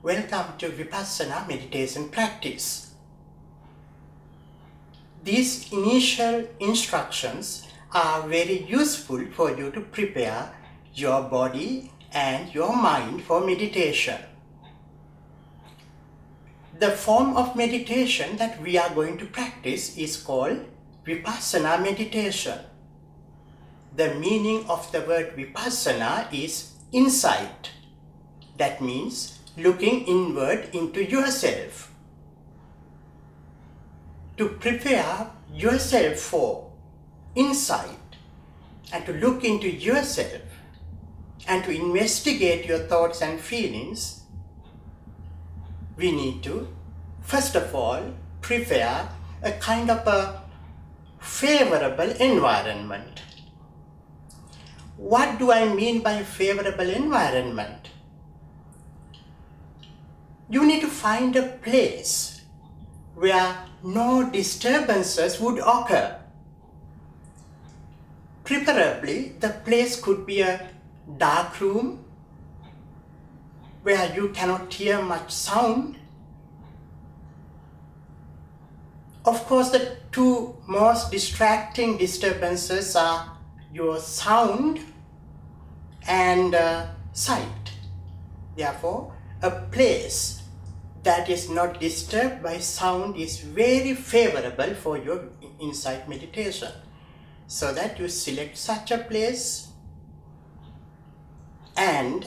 Welcome to Vipassana meditation practice. These initial instructions are very useful for you to prepare your body and your mind for meditation. The form of meditation that we are going to practice is called Vipassana meditation. The meaning of the word Vipassana is insight. That means looking inward into yourself. To prepare yourself for insight and to look into yourself and to investigate your thoughts and feelings, we need to, first of all, prepare a kind of a favorable environment. What do I mean by favorable environment? You need to find a place where no disturbances would occur. Preferably, the place could be a dark room where you cannot hear much sound. Of course, the two most distracting disturbances are your sound and sight. Therefore, a place that is not disturbed by sound is very favorable for your insight meditation. So that you select such a place and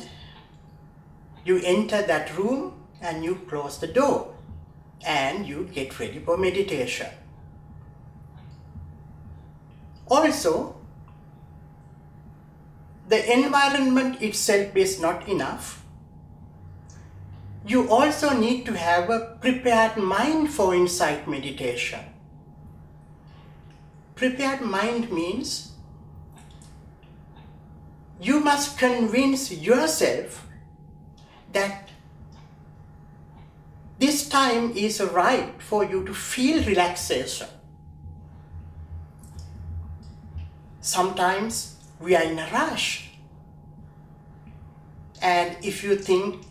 you enter that room and you close the door and you get ready for meditation. Also, the environment itself is not enough. You also need to have a prepared mind for insight meditation. Prepared mind means you must convince yourself that this time is right for you to feel relaxation. Sometimes we are in a rush, and if you think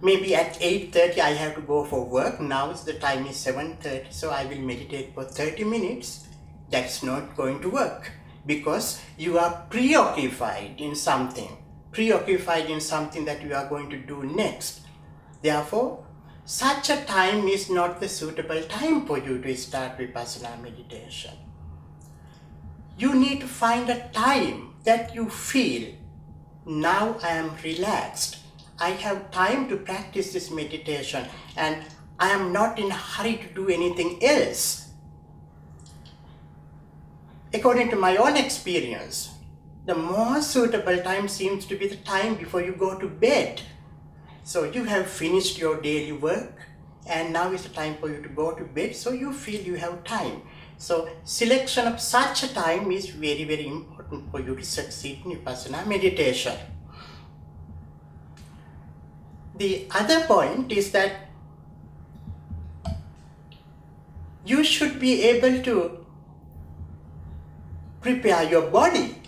maybe at 8:30 I have to go for work, now the time is 7:30, so I will meditate for 30 minutes. That's not going to work because you are preoccupied in something that you are going to do next. Therefore, such a time is not the suitable time for you to start Vipassana meditation. You need to find a time that you feel, now I am relaxed. I have time to practice this meditation and I am not in a hurry to do anything else. According to my own experience, the more suitable time seems to be the time before you go to bed. So you have finished your daily work and now is the time for you to go to bed, so you feel you have time. So selection of such a time is very, very important for you to succeed in Vipassana meditation. The other point is that you should be able to prepare your body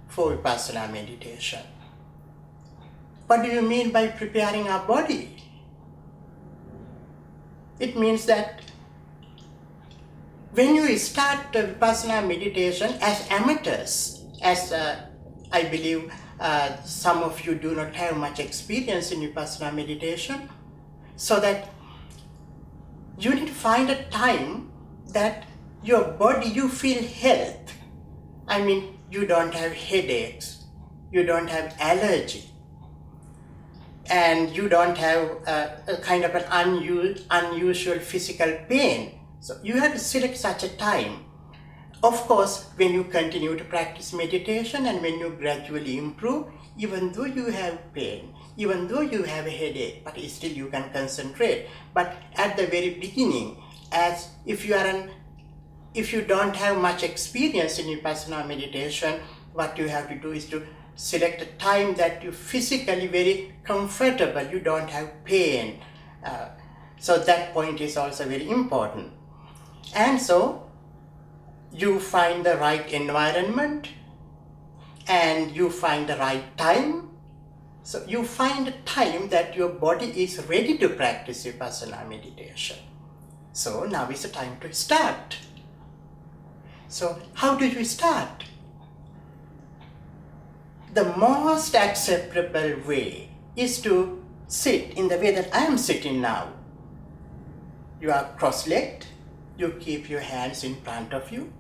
for Vipassana meditation. What do you mean by preparing our body? It means that when you start Vipassana meditation as amateurs, as I believe some of you do not have much experience in Vipassana meditation, so that you need to find a time that your body, you feel health. I mean, you don't have headaches, you don't have allergy, and you don't have a kind of an unusual physical pain. So you have to select such a time. Of course, when you continue to practice meditation and when you gradually improve, even though you have pain, even though you have a headache, but still you can concentrate. But at the very beginning, as if you don't have much experience in Vipassana meditation, what you have to do is to select a time that you physically very comfortable, you don't have pain. So that point is also very important. And so you find the right environment and you find the right time So you find a time that your body is ready to practice Vipassana meditation. So now is the time to start. So how do you start? The most acceptable way is to sit in the way that I am sitting now. You are cross-legged, you keep your hands in front of you,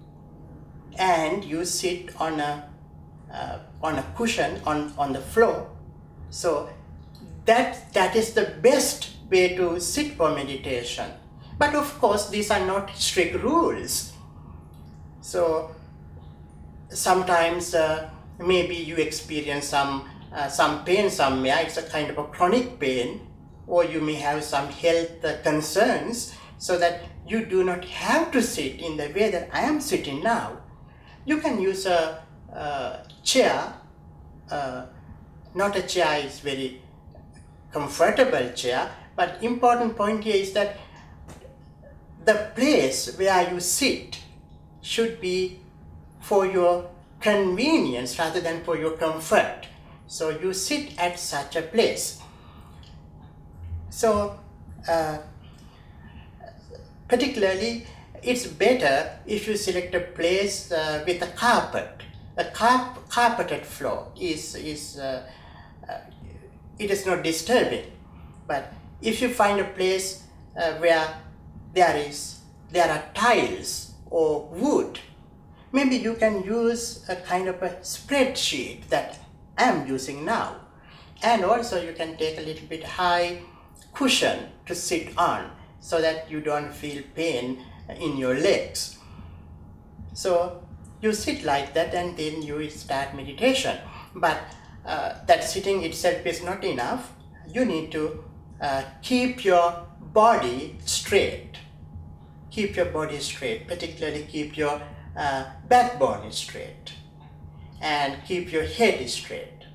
and you sit on a cushion on the floor. So that is the best way to sit for meditation. But of course, these are not strict rules. So sometimes maybe you experience some pain somewhere. It's a kind of a chronic pain, or you may have some health concerns, so that you do not have to sit in the way that I am sitting now. You can use a chair. Not a chair is very comfortable chair, but important point here is that the place where you sit should be for your convenience rather than for your comfort. So you sit at such a place. So particularly it's better if you select a place with a carpet. A carpeted floor it is not disturbing. But if you find a place where there are tiles or wood, maybe you can use a kind of a spreadsheet that I am using now. And also you can take a little bit high cushion to sit on so that you don't feel pain in your legs. So you sit like that and then you start meditation. But that sitting itself is not enough. You need to keep your body straight. Keep your body straight, particularly keep your backbone straight, and keep your head straight,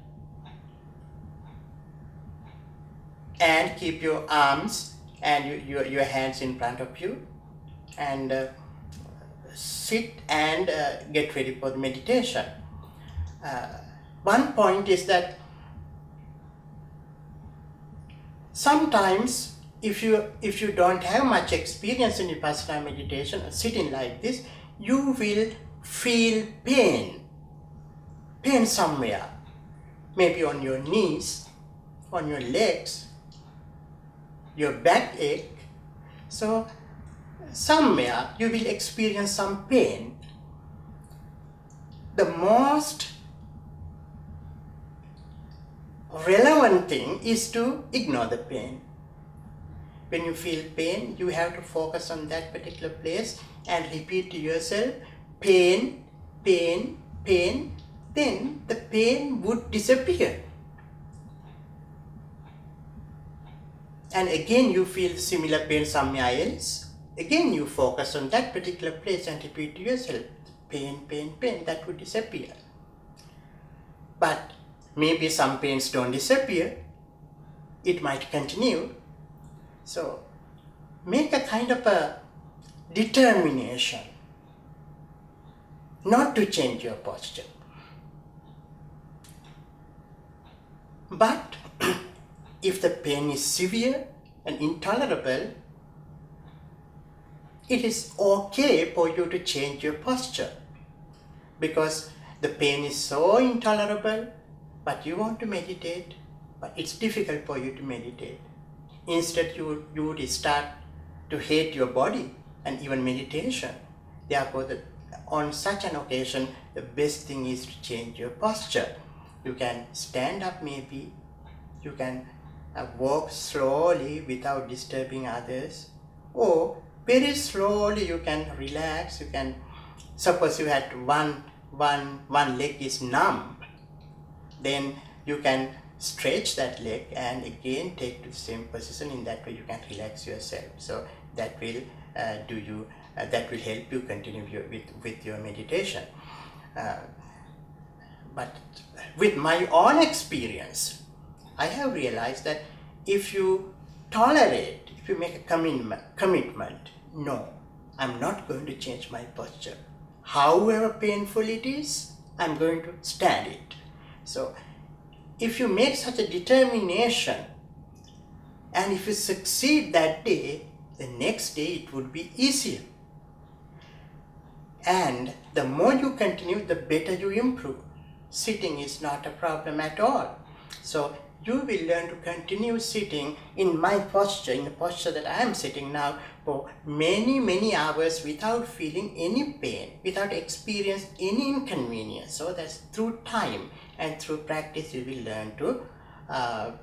and keep your arms and your hands in front of you, and sit and get ready for the meditation. One point is that sometimes if you don't have much experience in Vipassana meditation or sitting like this, you will feel pain somewhere, maybe on your knees, on your legs, your back ache. So somewhere you will experience some pain. The most relevant thing is to ignore the pain. When you feel pain, you have to focus on that particular place and repeat to yourself, pain, pain, pain. Then the pain would disappear. And again you feel similar pain somewhere else. Again you focus on that particular place and repeat to yourself, pain, pain, pain. That would disappear. But maybe some pains don't disappear. It might continue. So make a kind of a determination not to change your posture. But if the pain is severe and intolerable, it is okay for you to change your posture, because the pain is so intolerable, but you want to meditate, but it's difficult for you to meditate. Instead, you would start to hate your body and even meditation. Therefore, on such an occasion, the best thing is to change your posture. You can stand up maybe, you can walk slowly without disturbing others, or very slowly you can relax. You can, suppose you had one leg is numb, then you can stretch that leg and again take to the same position. In that way you can relax yourself. So that will that will help you continue with your meditation. But with my own experience, I have realized that if you tolerate, if you make a commitment, no, I'm not going to change my posture. However painful it is, I'm going to stand it. So if you make such a determination, and if you succeed that day, the next day it would be easier. And the more you continue, the better you improve. Sitting is not a problem at all. So you will learn to continue sitting in my posture, in the posture that I am sitting now, for many, many hours without feeling any pain, without experiencing any inconvenience. So that's through time and through practice you will learn to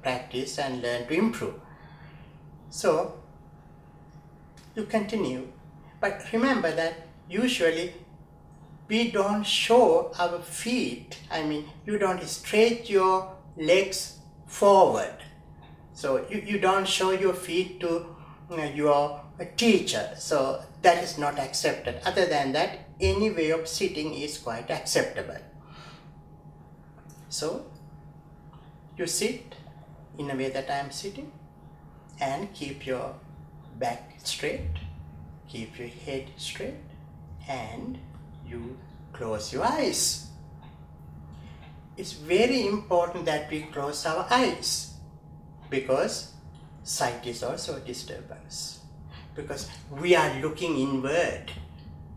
practice and learn to improve. So you continue, but remember that usually we don't show our feet. I mean, you don't stretch your legs forward. So you don't show your feet to your teacher. So that is not accepted. Other than that, any way of sitting is quite acceptable. So you sit in a way that I am sitting and keep your back straight, keep your head straight, and you close your eyes. It's very important that we close our eyes, because sight is also a disturbance, because we are looking inward,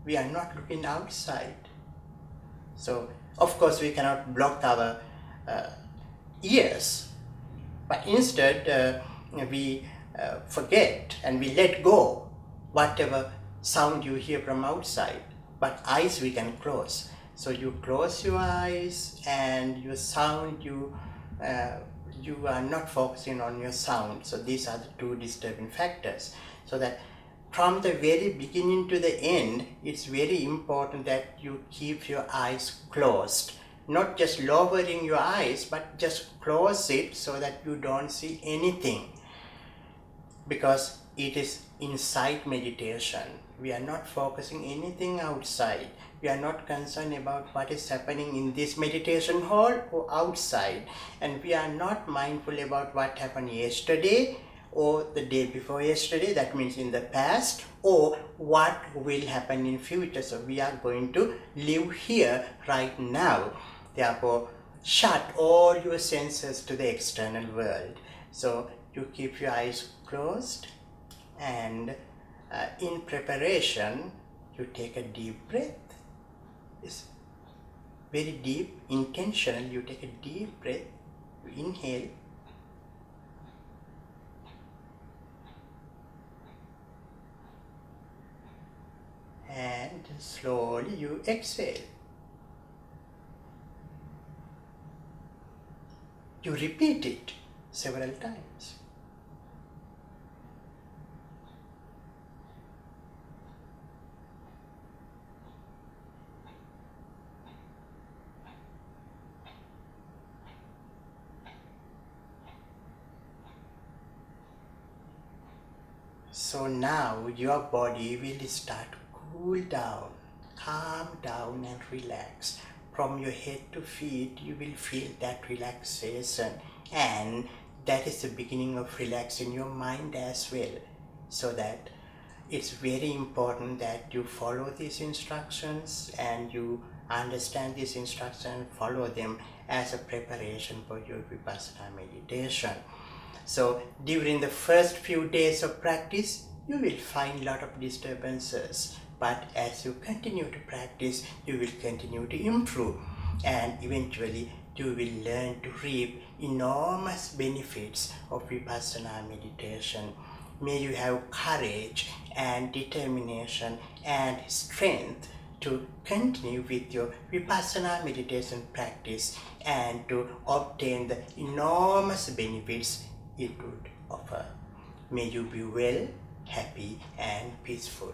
we are not looking outside. So of course we cannot block our ears, but instead we forget and we let go whatever sound you hear from outside, but eyes we can close. So you close your eyes and your sound, you are not focusing on your sound. So these are the two disturbing factors. So that from the very beginning to the end, it's very important that you keep your eyes closed. Not just lowering your eyes, but just close it so that you don't see anything. Because it is inside meditation. We are not focusing anything outside. We are not concerned about what is happening in this meditation hall or outside. And we are not mindful about what happened yesterday or the day before yesterday, that means in the past, or what will happen in future. So we are going to live here right now. Therefore, shut all your senses to the external world. So you keep your eyes closed, and in preparation you take a deep breath. It's very deep, intentional. You take a deep breath, you inhale, and slowly you exhale. You repeat it several times. So now your body will start to cool down, calm down and relax. From your head to feet you will feel that relaxation, and that is the beginning of relaxing your mind as well. So that it's very important that you follow these instructions and you understand these instructions, follow them as a preparation for your Vipassana meditation. So during the first few days of practice, you will find a lot of disturbances, but as you continue to practice, you will continue to improve, and eventually you will learn to reap enormous benefits of Vipassana meditation. May you have courage and determination and strength to continue with your Vipassana meditation practice and to obtain the enormous benefits it would offer. May you be well, happy and peaceful.